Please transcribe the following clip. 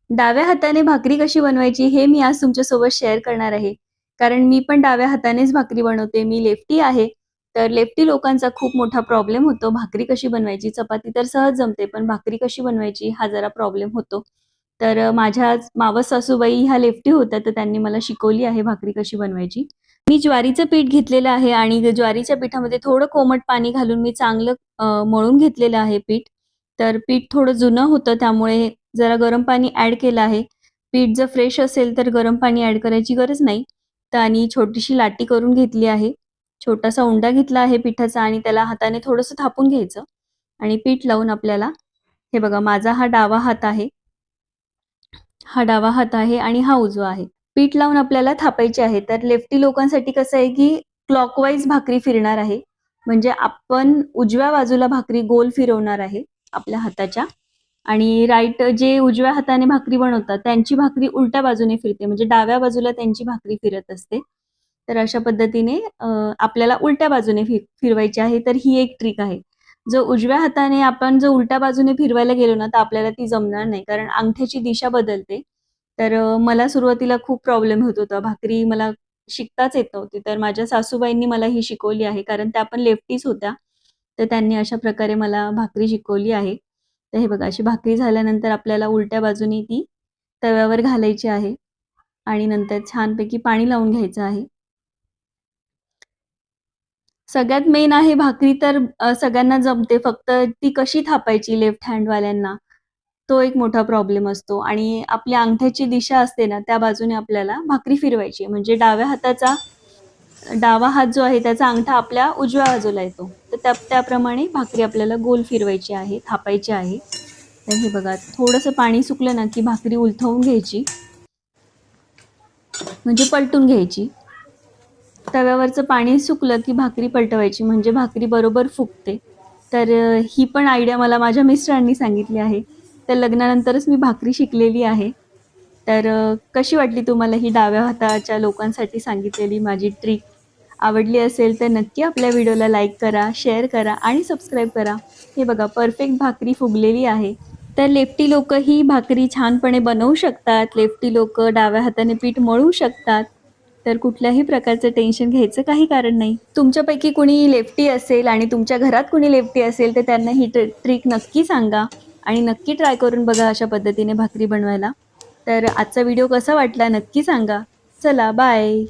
डाव्या हाताने भाकरी कशी बनवायची हे मी आज तुमच्यासोबत शेअर करणार आहे. कारण मी पण डाव्या हातानेच भाकरी बनवते. मी लेफ्टी आहे. तर लेफ्टी लोकांचा खूप मोठा प्रॉब्लेम होतो. भाकरी कशी बनवायची? चपाती तर सहज जमते, पण भाकरी कशी बनवायची हा जरा प्रॉब्लेम होतो. तर माझ्या मावस सासूबाई ह्या लेफ्टी होत्या, तर त्यांनी मला शिकवली आहे भाकरी कशी बनवायची. मी ज्वारीचं पीठ घेतलेलं आहे आणि ज्वारीच्या पिठामध्ये थोडं कोमट पाणी घालून मी चांगलं मळून घेतलेलं आहे पीठ. तर पीठ थोडं जुनं होतं त्यामुळे जरा गरम पाणी ॲड केलं आहे. पीठ जर फ्रेश असेल तर गरम पाणी ॲड करायची गरज नाही. तर आणि छोटीशी लाटी करून घेतली आहे. छोटासा उंडा घेतला आहे पिठाचा आणि त्याला हाताने थोडंसं थापून घ्यायचं आणि पीठ लावून आपल्याला हे बघा माझा हा डावा हात आहे. हा डावा हात आहे आणि हा उजवा आहे. पीठ लावून आपल्याला थापायचे आहे. तर लेफ्टी लोकांसाठी कसं आहे, की क्लॉकवाईज भाकरी फिरणार आहे. म्हणजे आपण उजव्या बाजूला भाकरी गोल फिरवणार आहे आपल्या हाताच्या आणि राईट जे उजव्या हाताने भाकरी बनवतात त्यांची भाकरी उलट्या बाजूने फिरते. म्हणजे डाव्या बाजूला त्यांची भाकरी फिरत असते. तर अशा पद्धतीने आपल्याला उलट्या बाजूने फिरवायची आहे. तर ही एक ट्रिक आहे. जो उजव्या हाताने आपण जर उलट्या बाजूने फिरवायला गेलो ना, तर आपल्याला ती जमणार नाही. कारण अंगठ्याची दिशा बदलते. तर मला सुरुवातीला खूप प्रॉब्लेम होत होता. भाकरी मला शिकताच येत नव्हती. तर माझ्या सासूबाईंनी मला ही शिकवली आहे. कारण त्या पण लेफ्टीच होत्या. तर त्यांनी अशा प्रकारे मला भाकरी शिकवली आहे. तर हे बघा अशी भाकरी झाल्यानंतर आपल्याला उलट्या बाजूने ती तव्यावर घालायची आहे आणि नंतर छानपैकी पाणी लावून घ्यायचं आहे. सगळ्यात मेन आहे भाकरी तर सगळ्यांना जमते. फक्त ती कशी थापायची लेफ्ट हँडवाल्यांना, तो एक मोठा प्रॉब्लेम असतो आणि आपल्या अंगठ्याची दिशा असते ना, त्या बाजूने आपल्याला भाकरी फिरवायची आहे. म्हणजे डावा हात जो आहे त्याचा अंगठा आपल्या उजव्या बाजूला येतो. तर त्याप्रमाणे भाकरी आपल्याला गोल फिरवायची आहे, थापायची आहे. तर हे बघा थोडंसं पाणी सुकलं ना, की भाकरी उलथवून घ्यायची, म्हणजे पलटून घ्यायची. तव्यावरचं पाणी सुकलं की भाकरी पलटवायची म्हणजे भाकरी बरोबर फुगते. तर ही पण आयडिया मला माझ्या मिस्टरांनी सांगितली आहे. तर लग्नानंतरच मी भाकरी शिकलेली आहे. तर कशी वाटली तुम्हाला ही डाव्या हाताच्या लोकांसाठी सांगितलेली माझी ट्रिक? आवडली असेल तर नक्की आपल्या व्हिडिओला लाईक करा, शेअर करा आणि सबस्क्राईब करा. हे बघा परफेक्ट भाकरी फुगलेली आहे. तर लेफ्टी लोकं ही भाकरी छानपणे बनवू शकतात. लेफ्टी लोकं डाव्या हाताने पीठ मळू शकतात. तर कुठल्याही प्रकारचं टेन्शन घ्यायचं काही कारण नाही. तुमच्यापैकी कुणी लेफ्टी असेल आणि तुमच्या घरात कुणी लेफ्टी असेल तर त्यांना ही ट्रिक नक्की सांगा आणि नक्की ट्राय करून बघा अशा पद्धतीने भाकरी बनवायला. तर आजचा व्हिडिओ कसा वाटला नक्की सांगा. चला बाय.